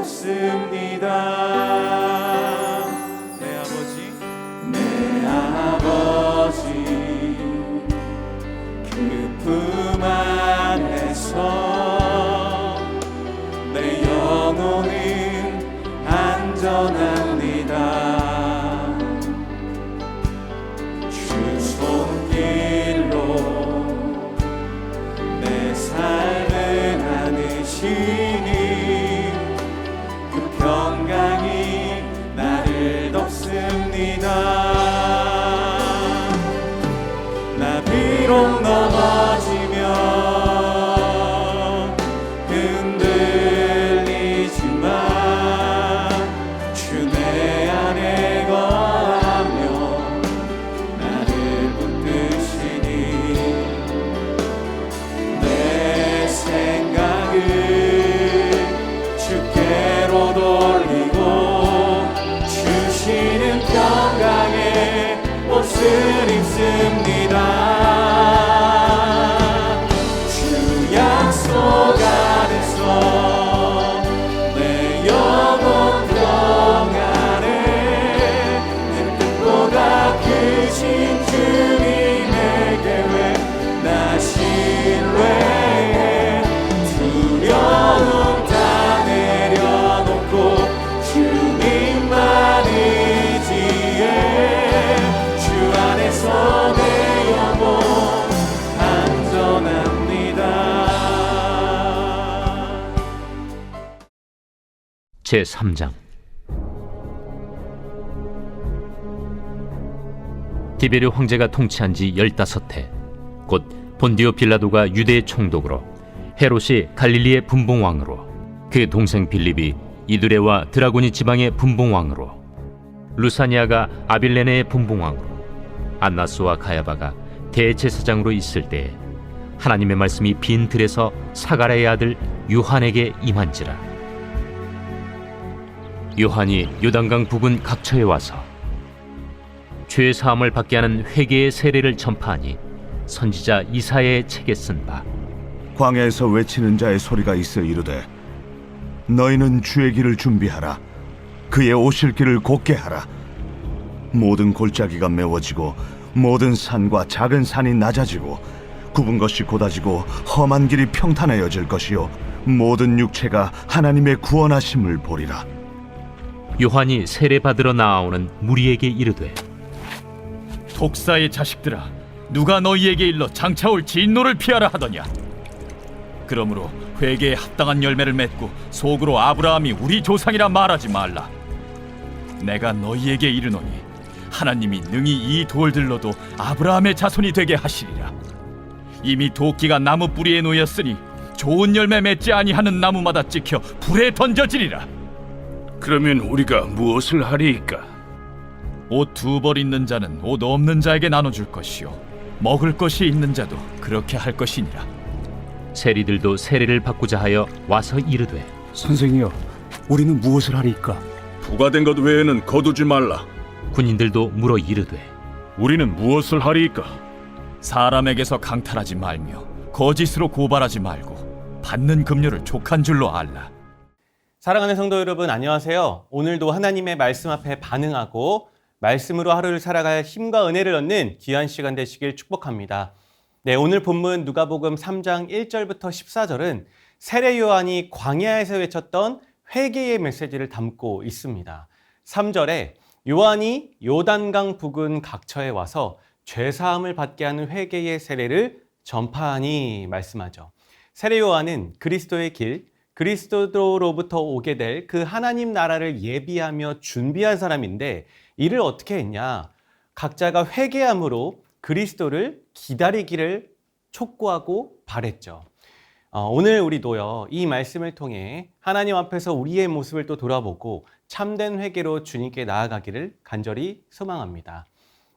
없습니다. 내 아버지 그 품 안에서 내 영혼은 안전합니다. 주 손길로 내 삶을 안으시니 그 평강이 나를 덮습니다. 나 비록 넘어지면 흔들리지만 주 내 안에 거하며 나를 붙드시니 내 생각을 주께로 돌리고 주시는 평강의 옷을 입습니다. 주 약속 안에서 내 영혼 평안에 내 뜻보다 크신 주님의 계획 나 신뢰해 두려움 다 내려놓고 주님만 의지해 주 안에서 내 영혼 안전합니다. 제3장 디베르 황제가 통치한 지 15해 곧 본디오 빌라도가 유대의 총독으로 헤롯이 갈릴리의 분봉왕으로 그 동생 빌립이 이두레와 드라고니 지방의 분봉왕으로 루사니아가 아빌레네의 분봉왕으로 안나스와 가야바가 대제사장으로 있을 때에 하나님의 말씀이 빈 들에서 사가랴의 아들 요한에게 임한지라. 요한이 요단강 부근 각처에 와서 죄 사함을 받게 하는 회개의 세례를 전파하니 선지자 이사야의 책에 쓴 바 광야에서 외치는 자의 소리가 있어 이르되 너희는 주의 길을 준비하라. 그의 오실 길을 곧게 하라. 모든 골짜기가 메워지고 모든 산과 작은 산이 낮아지고 굽은 것이 곧아지고 험한 길이 평탄해져질 것이요 모든 육체가 하나님의 구원하심을 보리라. 요한이 세례 받으러 나아오는 무리에게 이르되 독사의 자식들아, 누가 너희에게 일러 장차 올 진노를 피하라 하더냐. 그러므로 회개에 합당한 열매를 맺고 속으로 아브라함이 우리 조상이라 말하지 말라. 내가 너희에게 이르노니 하나님이 능히 이 돌들로도 아브라함의 자손이 되게 하시리라. 이미 도끼가 나무 뿌리에 놓였으니 좋은 열매 맺지 아니하는 나무마다 찍혀 불에 던져지리라. 그러면 우리가 무엇을 하리이까? 옷 2벌 있는 자는 옷 없는 자에게 나눠줄 것이요 먹을 것이 있는 자도 그렇게 할 것이니라. 세리들도 세례를 받고자 하여 와서 이르되 선생이여, 우리는 무엇을 하리이까? 부과된 것 외에는 거두지 말라. 군인들도 물어 이르되 우리는 무엇을 하리이까? 사람에게서 강탈하지 말며 거짓으로 고발하지 말고 받는 급료를 족한 줄로 알라. 사랑하는 성도 여러분, 안녕하세요. 오늘도 하나님의 말씀 앞에 반응하고 말씀으로 하루를 살아갈 힘과 은혜를 얻는 귀한 시간 되시길 축복합니다. 네, 오늘 본문 누가복음 3장 1절부터 14절은 세례 요한이 광야에서 외쳤던 회개의 메시지를 담고 있습니다. 3절에 요한이 요단강 부근 각처에 와서 죄사함을 받게 하는 회개의 세례를 전파하니 말씀하죠. 세례 요한은 그리스도의 길, 그리스도로부터 오게 될 그 하나님 나라를 예비하며 준비한 사람인데 이를 어떻게 했냐? 각자가 회개함으로 그리스도를 기다리기를 촉구하고 바랬죠. 오늘 우리도요, 이 말씀을 통해 하나님 앞에서 우리의 모습을 또 돌아보고 참된 회개로 주님께 나아가기를 간절히 소망합니다.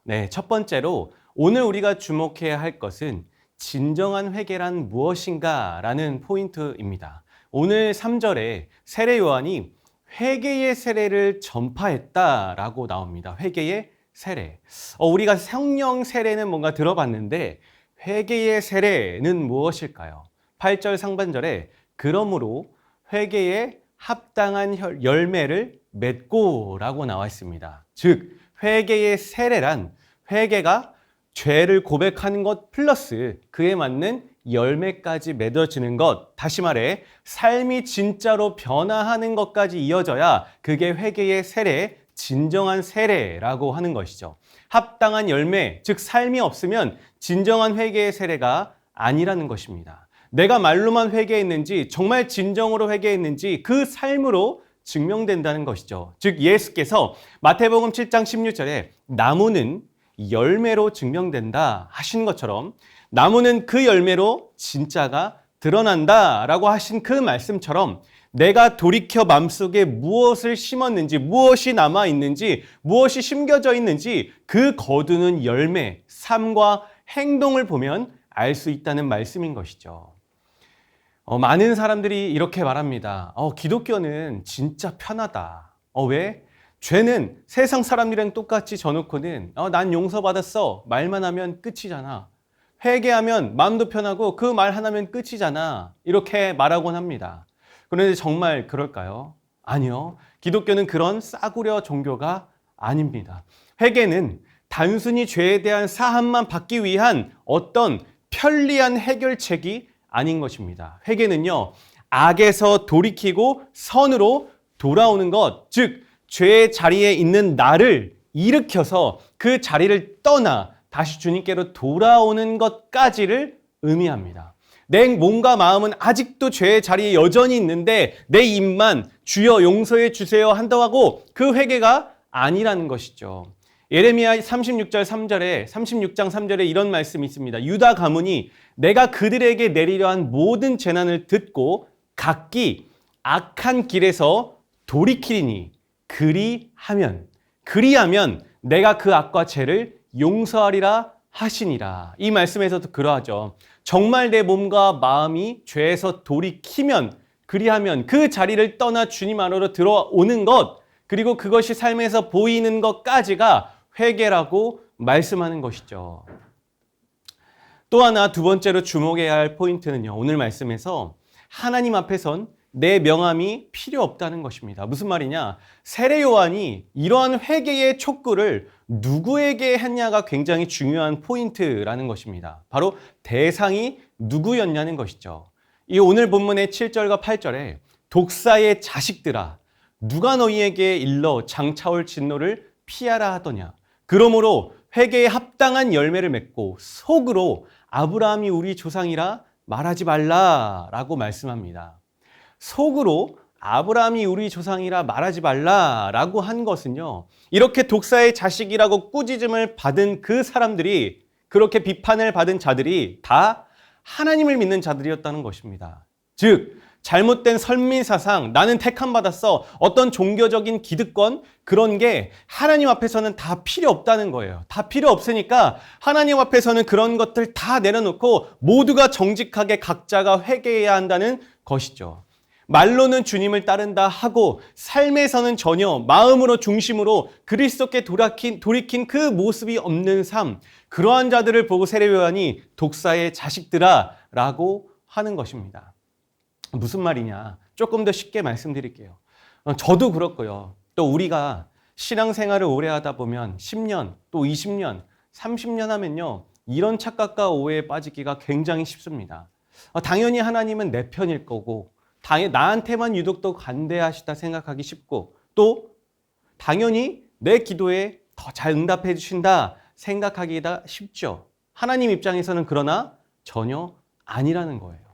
네, 첫 번째로 오늘 우리가 주목해야 할 것은 진정한 회개란 무엇인가 라는 포인트입니다. 오늘 3절에 세례 요한이 회개의 세례를 전파했다라고 나옵니다. 회개의 세례. 우리가 성령 세례는 뭔가 들어봤는데 회개의 세례는 무엇일까요? 8절 상반절에 그러므로 회개에 합당한 열매를 맺고라고 나와 있습니다. 즉 회개의 세례란 회개가 죄를 고백하는 것 플러스 그에 맞는 열매까지 맺어지는 것, 다시 말해 삶이 진짜로 변화하는 것까지 이어져야 그게 회개의 세례, 진정한 세례라고 하는 것이죠. 합당한 열매, 즉 삶이 없으면 진정한 회개의 세례가 아니라는 것입니다. 내가 말로만 회개했는지 정말 진정으로 회개했는지 그 삶으로 증명된다는 것이죠. 즉 예수께서 마태복음 7장 16절에 나무는 열매로 증명된다 하신 것처럼 나무는 그 열매로 진짜가 드러난다라고 하신 그 말씀처럼 내가 돌이켜 마음속에 무엇을 심었는지, 무엇이 남아있는지, 무엇이 심겨져 있는지 그 거두는 열매, 삶과 행동을 보면 알 수 있다는 말씀인 것이죠. 많은 사람들이 이렇게 말합니다. 기독교는 진짜 편하다. 왜? 죄는 세상 사람들이랑 똑같이 져놓고는 난 용서받았어. 말만 하면 끝이잖아. 회개하면 마음도 편하고 그 말 하나면 끝이잖아. 이렇게 말하곤 합니다. 그런데 정말 그럴까요? 아니요. 기독교는 그런 싸구려 종교가 아닙니다. 회개는 단순히 죄에 대한 사함만 받기 위한 어떤 편리한 해결책이 아닌 것입니다. 회개는요, 악에서 돌이키고 선으로 돌아오는 것, 즉 죄의 자리에 있는 나를 일으켜서 그 자리를 떠나 다시 주님께로 돌아오는 것까지를 의미합니다. 내 몸과 마음은 아직도 죄의 자리에 여전히 있는데 내 입만 주여 용서해 주세요 한다고 하고 그 회개가 아니라는 것이죠. 예레미야 36장 3절에 이런 말씀이 있습니다. 유다 가문이 내가 그들에게 내리려 한 모든 재난을 듣고 각기 악한 길에서 돌이키리니 그리하면 내가 그 악과 죄를 용서하리라 하시니라. 이 말씀에서도 그러하죠. 정말 내 몸과 마음이 죄에서 돌이키면 그리하면 그 자리를 떠나 주님 안으로 들어오는 것, 그리고 그것이 삶에서 보이는 것까지가 회개라고 말씀하는 것이죠. 또 하나 두 번째로 주목해야 할 포인트는요. 오늘 말씀에서 하나님 앞에선 내 명함이 필요 없다는 것입니다. 무슨 말이냐? 세례 요한이 이러한 회개의 촉구를 누구에게 했냐가 굉장히 중요한 포인트라는 것입니다. 바로 대상이 누구였냐는 것이죠. 이 오늘 본문의 7절과 8절에 독사의 자식들아 누가 너희에게 일러 장차올 진노를 피하라 하더냐. 그러므로 회개에 합당한 열매를 맺고 속으로 아브라함이 우리 조상이라 말하지 말라라고 말씀합니다. 속으로 아브라함이 우리 조상이라 말하지 말라라고 한 것은요. 이렇게 독사의 자식이라고 꾸짖음을 받은 그 사람들이, 그렇게 비판을 받은 자들이 다 하나님을 믿는 자들이었다는 것입니다. 즉 잘못된 선민사상, 나는 택함받았어, 어떤 종교적인 기득권, 그런 게 하나님 앞에서는 다 필요 없다는 거예요. 다 필요 없으니까 하나님 앞에서는 그런 것들 다 내려놓고 모두가 정직하게 각자가 회개해야 한다는 것이죠. 말로는 주님을 따른다 하고 삶에서는 전혀 마음으로 중심으로 그리스도께 돌이킨 그 모습이 없는 삶, 그러한 자들을 보고 세례 요한이 독사의 자식들아 라고 하는 것입니다. 무슨 말이냐? 조금 더 쉽게 말씀드릴게요. 저도 그렇고요. 또 우리가 신앙생활을 오래 하다 보면 10년, 또 20년, 30년 하면요. 이런 착각과 오해에 빠지기가 굉장히 쉽습니다. 당연히 하나님은 내 편일 거고 나한테만 유독 더 관대하시다 생각하기 쉽고 또 당연히 내 기도에 더 잘 응답해 주신다 생각하기가 쉽죠. 하나님 입장에서는 그러나 전혀 아니라는 거예요.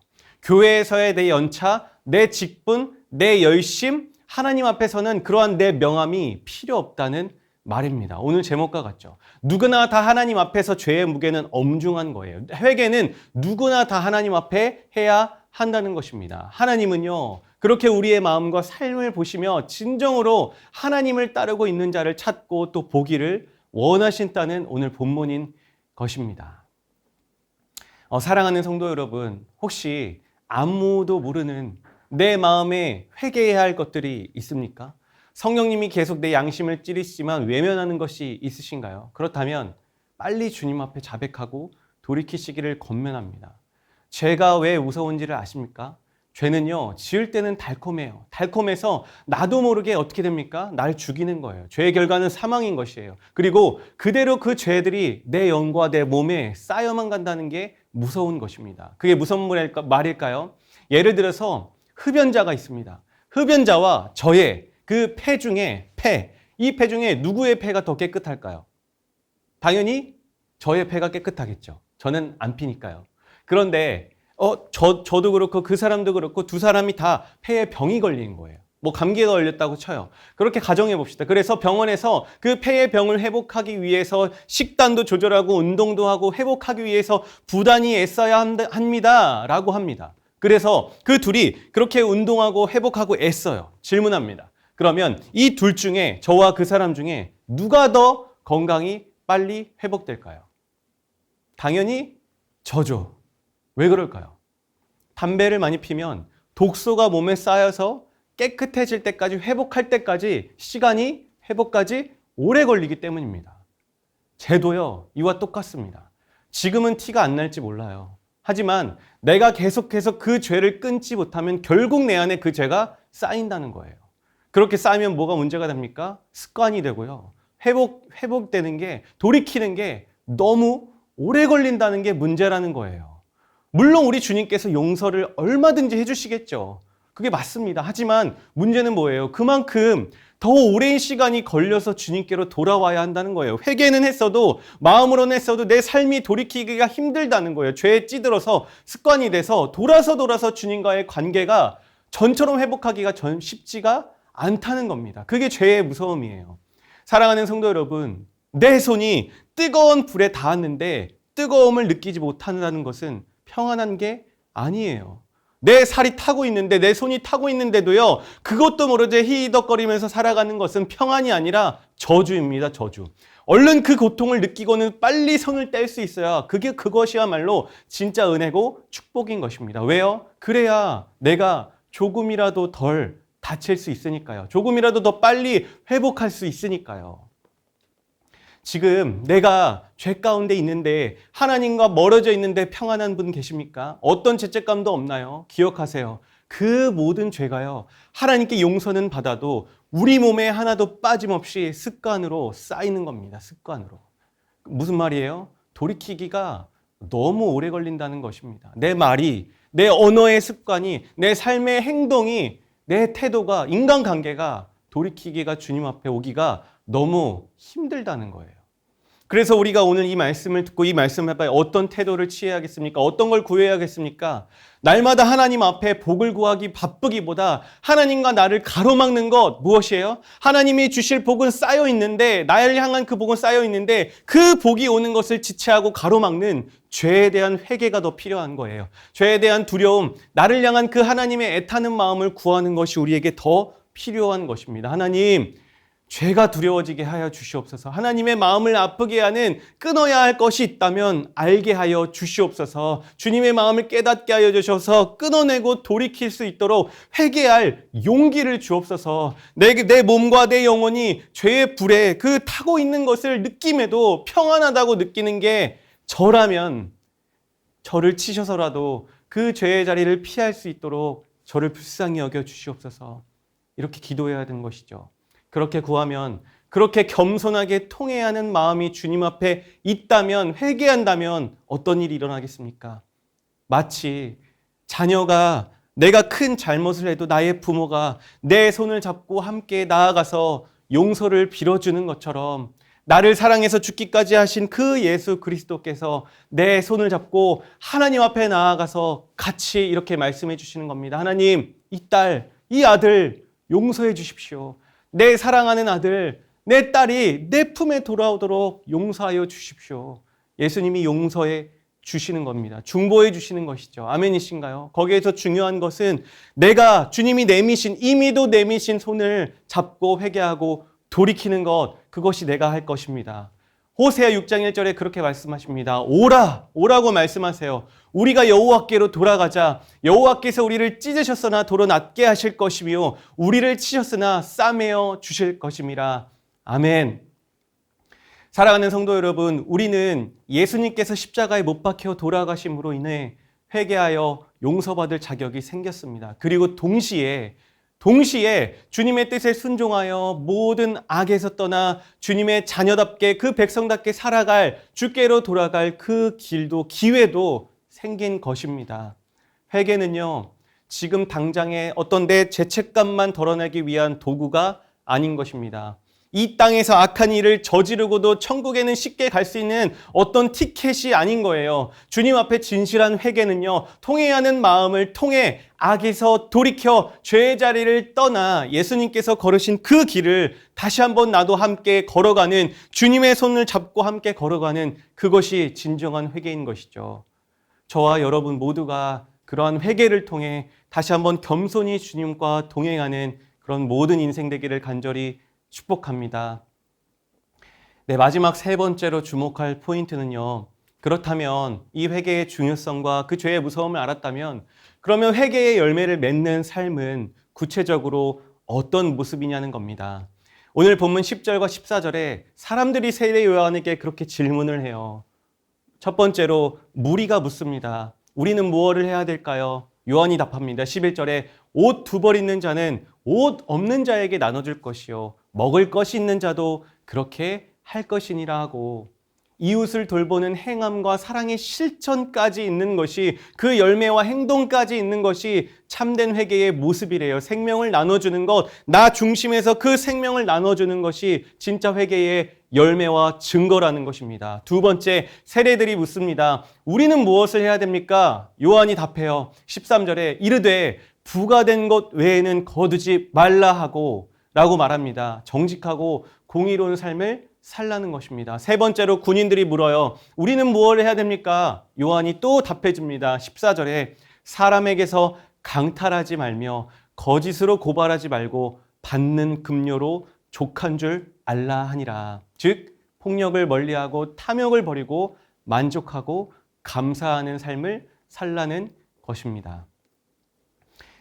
교회에서의 내 연차, 내 직분, 내 열심, 하나님 앞에서는 그러한 내 명함이 필요 없다는 말입니다. 오늘 제목과 같죠. 누구나 다 하나님 앞에서 죄의 무게는 엄중한 거예요. 회개는 누구나 다 하나님 앞에 해야 한다는 것입니다. 하나님은요, 그렇게 우리의 마음과 삶을 보시며 진정으로 하나님을 따르고 있는 자를 찾고 또 보기를 원하신다는 오늘 본문인 것입니다. 사랑하는 성도 여러분, 혹시 아무도 모르는 내 마음에 회개해야 할 것들이 있습니까? 성령님이 계속 내 양심을 찌르시지만 외면하는 것이 있으신가요? 그렇다면 빨리 주님 앞에 자백하고 돌이키시기를 권면합니다. 죄가 왜 무서운지를 아십니까? 죄는요, 지을 때는 달콤해요. 달콤해서 나도 모르게 어떻게 됩니까? 날 죽이는 거예요. 죄의 결과는 사망인 것이에요. 그리고 그대로 그 죄들이 내 영과 내 몸에 쌓여만 간다는 게 무서운 것입니다. 그게 무슨 말일까요? 예를 들어서 흡연자가 있습니다. 흡연자와 저의 그 폐 중에 이 폐 중에 누구의 폐가 더 깨끗할까요? 당연히 저의 폐가 깨끗하겠죠. 저는 안 피니까요. 그런데 저도 그렇고 그 사람도 그렇고 두 사람이 다 폐에 병이 걸린 거예요. 뭐 감기가 걸렸다고 쳐요. 그렇게 가정해 봅시다. 그래서 병원에서 그 폐의 병을 회복하기 위해서 식단도 조절하고 운동도 하고 회복하기 위해서 부단히 애써야 합니다. 라고 합니다. 그래서 그 둘이 그렇게 운동하고 회복하고 애써요. 질문합니다. 그러면 이 둘 중에 저와 그 사람 중에 누가 더 건강이 빨리 회복될까요? 당연히 저죠. 왜 그럴까요? 담배를 많이 피면 독소가 몸에 쌓여서 깨끗해질 때까지 회복할 때까지 시간이 회복까지 오래 걸리기 때문입니다. 죄도요, 이와 똑같습니다. 지금은 티가 안 날지 몰라요. 하지만 내가 계속해서 그 죄를 끊지 못하면 결국 내 안에 그 죄가 쌓인다는 거예요. 그렇게 쌓이면 뭐가 문제가 됩니까? 습관이 되고요. 회복되는 게, 돌이키는 게 너무 오래 걸린다는 게 문제라는 거예요. 물론 우리 주님께서 용서를 얼마든지 해주시겠죠. 그게 맞습니다. 하지만 문제는 뭐예요? 그만큼 더 오랜 시간이 걸려서 주님께로 돌아와야 한다는 거예요. 회개는 했어도 마음으로는 했어도 내 삶이 돌이키기가 힘들다는 거예요. 죄에 찌들어서 습관이 돼서 돌아서 주님과의 관계가 전처럼 회복하기가 쉽지가 않다는 겁니다. 그게 죄의 무서움이에요. 사랑하는 성도 여러분, 내 손이 뜨거운 불에 닿았는데 뜨거움을 느끼지 못한다는 것은 평안한 게 아니에요. 내 살이 타고 있는데, 내 손이 타고 있는데도요, 그것도 모르게 히히덕거리면서 살아가는 것은 평안이 아니라 저주입니다, 저주. 얼른 그 고통을 느끼고는 빨리 손을 뗄 수 있어야 그것이야말로 진짜 은혜고 축복인 것입니다. 왜요? 그래야 내가 조금이라도 덜 다칠 수 있으니까요. 조금이라도 더 빨리 회복할 수 있으니까요. 지금 내가 죄 가운데 있는데 하나님과 멀어져 있는데 평안한 분 계십니까? 어떤 죄책감도 없나요? 기억하세요. 그 모든 죄가요, 하나님께 용서는 받아도 우리 몸에 하나도 빠짐없이 습관으로 쌓이는 겁니다. 습관으로. 무슨 말이에요? 돌이키기가 너무 오래 걸린다는 것입니다. 내 말이, 내 언어의 습관이, 내 삶의 행동이, 내 태도가, 인간관계가 돌이키기가, 주님 앞에 오기가 너무 힘들다는 거예요. 그래서 우리가 오늘 이 말씀을 듣고 이 말씀을 해봐야 어떤 태도를 취해야겠습니까? 어떤 걸 구해야겠습니까? 날마다 하나님 앞에 복을 구하기 바쁘기보다 하나님과 나를 가로막는 것 무엇이에요? 하나님이 주실 복은 쌓여 있는데, 나를 향한 그 복은 쌓여 있는데 그 복이 오는 것을 지체하고 가로막는 죄에 대한 회개가 더 필요한 거예요. 죄에 대한 두려움, 나를 향한 그 하나님의 애타는 마음을 구하는 것이 우리에게 더 필요한 것입니다. 하나님, 죄가 두려워지게 하여 주시옵소서. 하나님의 마음을 아프게 하는 끊어야 할 것이 있다면 알게 하여 주시옵소서. 주님의 마음을 깨닫게 하여 주셔서 끊어내고 돌이킬 수 있도록 회개할 용기를 주옵소서. 내 몸과 내 영혼이 죄의 불에 그 타고 있는 것을 느낌에도 평안하다고 느끼는 게 저라면 저를 치셔서라도 그 죄의 자리를 피할 수 있도록 저를 불쌍히 여겨 주시옵소서. 이렇게 기도해야 하는 것이죠. 그렇게 구하면, 그렇게 겸손하게 통해야 하는 마음이 주님 앞에 있다면, 회개한다면 어떤 일이 일어나겠습니까? 마치 자녀가 내가 큰 잘못을 해도 나의 부모가 내 손을 잡고 함께 나아가서 용서를 빌어주는 것처럼 나를 사랑해서 죽기까지 하신 그 예수 그리스도께서 내 손을 잡고 하나님 앞에 나아가서 같이 이렇게 말씀해 주시는 겁니다. 하나님, 이 딸, 이 아들 용서해 주십시오. 내 사랑하는 아들, 내 딸이 내 품에 돌아오도록 용서하여 주십시오. 예수님이 용서해 주시는 겁니다. 중보해 주시는 것이죠. 아멘이신가요? 거기에서 중요한 것은 내가 주님이 내미신, 이미도 내미신 손을 잡고 회개하고 돌이키는 것, 그것이 내가 할 것입니다. 호세아 6장 1절에 그렇게 말씀하십니다. 오라고 말씀하세요. 우리가 여호와께로 돌아가자. 여호와께서 우리를 찢으셨으나 도로 낫게 하실 것이며 우리를 치셨으나 싸매어 주실 것임이라. 아멘. 사랑하는 성도 여러분, 우리는 예수님께서 십자가에 못 박혀 돌아가심으로 인해 회개하여 용서받을 자격이 생겼습니다. 그리고 동시에 주님의 뜻에 순종하여 모든 악에서 떠나 주님의 자녀답게 그 백성답게 살아갈 주께로 돌아갈 그 길도 기회도 생긴 것입니다. 회개는요, 지금 당장의 어떤 내 죄책감만 덜어내기 위한 도구가 아닌 것입니다. 이 땅에서 악한 일을 저지르고도 천국에는 쉽게 갈 수 있는 어떤 티켓이 아닌 거예요. 주님 앞에 진실한 회개는요, 통해야 하는 마음을 통해 악에서 돌이켜 죄의 자리를 떠나 예수님께서 걸으신 그 길을 다시 한번 나도 함께 걸어가는, 주님의 손을 잡고 함께 걸어가는 그것이 진정한 회개인 것이죠. 저와 여러분 모두가 그러한 회개를 통해 다시 한번 겸손히 주님과 동행하는 그런 모든 인생 되기를 간절히 축복합니다. 네, 마지막 세 번째로 주목할 포인트는요. 그렇다면 이 회개의 중요성과 그 죄의 무서움을 알았다면 그러면 회개의 열매를 맺는 삶은 구체적으로 어떤 모습이냐는 겁니다. 오늘 본문 10절과 14절에 사람들이 세례 요한에게 그렇게 질문을 해요. 첫 번째로 무리가 묻습니다. 우리는 무엇을 해야 될까요? 요한이 답합니다. 11절에 옷 2벌 있는 자는 옷 없는 자에게 나눠줄 것이요 먹을 것이 있는 자도 그렇게 할 것이니라 하고, 이웃을 돌보는 행함과 사랑의 실천까지 있는 것이, 그 열매와 행동까지 있는 것이 참된 회개의 모습이래요. 생명을 나눠주는 것, 나 중심에서 그 생명을 나눠주는 것이 진짜 회개의 열매와 증거라는 것입니다. 두 번째, 세례들이 묻습니다. 우리는 무엇을 해야 됩니까? 요한이 답해요. 13절에 이르되 부가된 것 외에는 거두지 말라 하고 라고 말합니다. 정직하고 공의로운 삶을 살라는 것입니다. 세 번째로 군인들이 물어요. 우리는 무엇을 해야 됩니까? 요한이 또 답해 줍니다. 14절에 사람에게서 강탈하지 말며 거짓으로 고발하지 말고 받는 급료로 족한 줄 알라 하니라. 즉 폭력을 멀리하고 탐욕을 버리고 만족하고 감사하는 삶을 살라는 것입니다.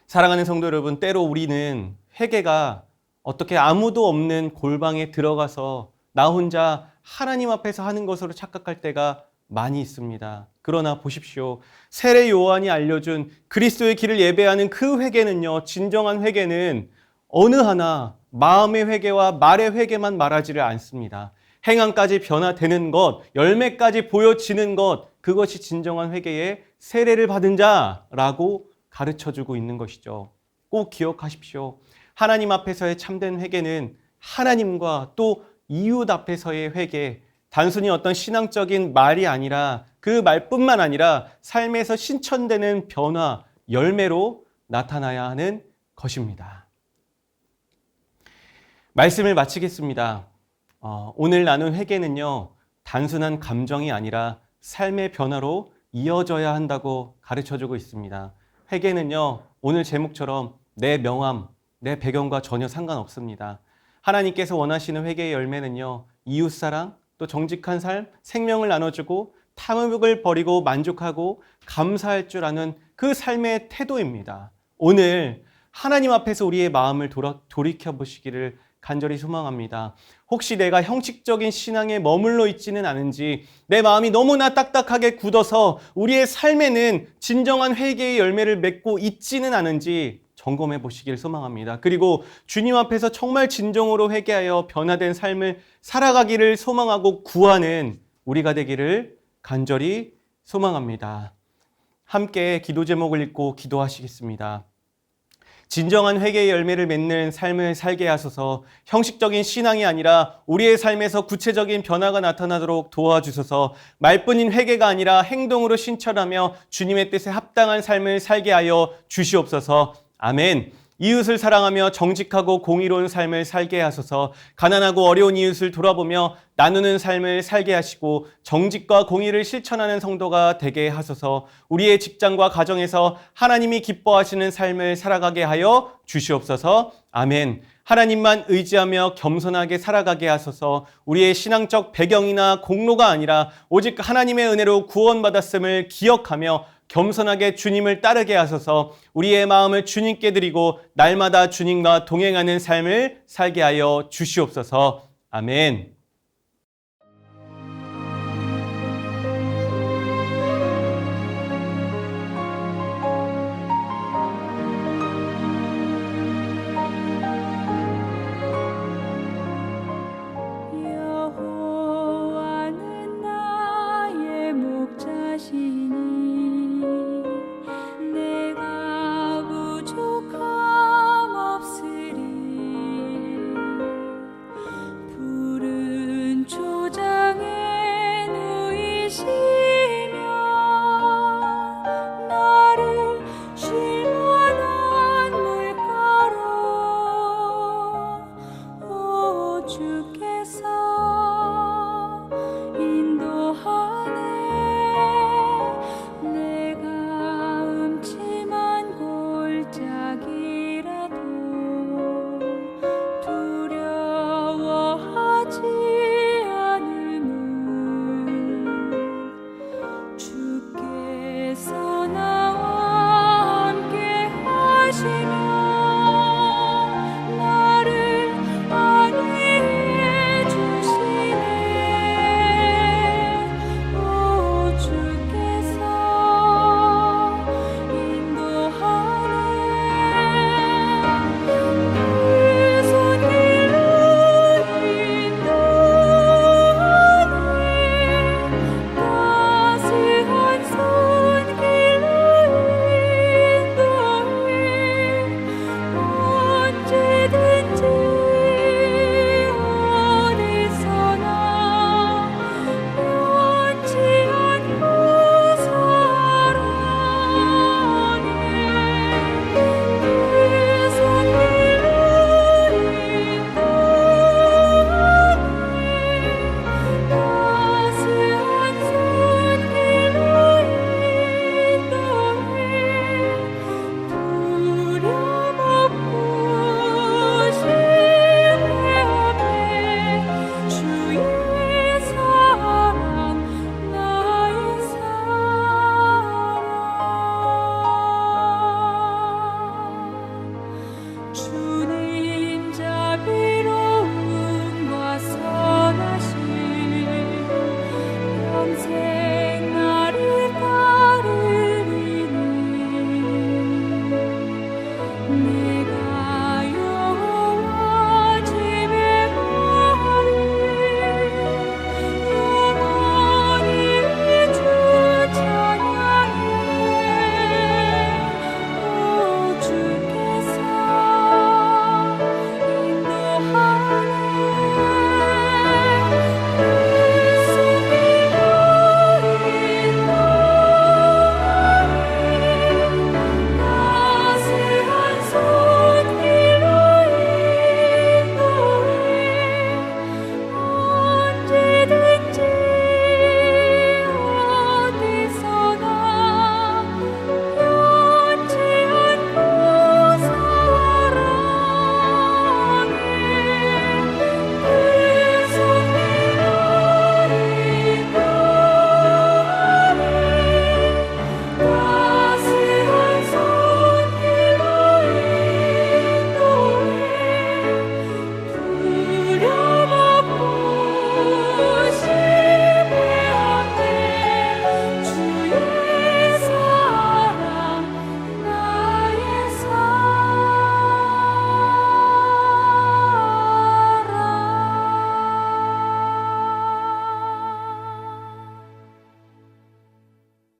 사랑하는 성도 여러분, 때로 우리는 회개가 어떻게 아무도 없는 골방에 들어가서 나 혼자 하나님 앞에서 하는 것으로 착각할 때가 많이 있습니다. 그러나 보십시오. 세례 요한이 알려준 그리스도의 길을 예배하는 그 회개는요, 진정한 회개는 어느 하나 마음의 회개와 말의 회개만 말하지를 않습니다. 행함까지 변화되는 것, 열매까지 보여지는 것, 그것이 진정한 회개의 세례를 받은 자라고 가르쳐주고 있는 것이죠. 꼭 기억하십시오. 하나님 앞에서의 참된 회개는 하나님과 또 이웃 앞에서의 회개, 단순히 어떤 신앙적인 말이 아니라 그 말뿐만 아니라 삶에서 실천되는 변화, 열매로 나타나야 하는 것입니다. 말씀을 마치겠습니다. 오늘 나눈 회개는요, 단순한 감정이 아니라 삶의 변화로 이어져야 한다고 가르쳐주고 있습니다. 회개는요, 오늘 제목처럼 내 명함, 내 배경과 전혀 상관없습니다. 하나님께서 원하시는 회개의 열매는요, 이웃사랑, 또 정직한 삶, 생명을 나눠주고 탐욕을 버리고 만족하고 감사할 줄 아는 그 삶의 태도입니다. 오늘 하나님 앞에서 우리의 마음을 돌이켜 보시기를 간절히 소망합니다. 혹시 내가 형식적인 신앙에 머물러 있지는 않은지, 내 마음이 너무나 딱딱하게 굳어서 우리의 삶에는 진정한 회개의 열매를 맺고 있지는 않은지 점검해 보시길 소망합니다. 그리고 주님 앞에서 정말 진정으로 회개하여 변화된 삶을 살아가기를 소망하고 구하는 우리가 되기를 간절히 소망합니다. 함께 기도 제목을 읽고 기도하시겠습니다. 진정한 회개의 열매를 맺는 삶을 살게 하소서. 형식적인 신앙이 아니라 우리의 삶에서 구체적인 변화가 나타나도록 도와주소서. 말뿐인 회개가 아니라 행동으로 신천하며 주님의 뜻에 합당한 삶을 살게 하여 주시옵소서. 아멘. 이웃을 사랑하며 정직하고 공의로운 삶을 살게 하소서. 가난하고 어려운 이웃을 돌아보며 나누는 삶을 살게 하시고 정직과 공의를 실천하는 성도가 되게 하소서. 우리의 직장과 가정에서 하나님이 기뻐하시는 삶을 살아가게 하여 주시옵소서. 아멘. 하나님만 의지하며 겸손하게 살아가게 하소서. 우리의 신앙적 배경이나 공로가 아니라 오직 하나님의 은혜로 구원받았음을 기억하며 겸손하게 주님을 따르게 하소서. 우리의 마음을 주님께 드리고 날마다 주님과 동행하는 삶을 살게 하여 주시옵소서. 아멘.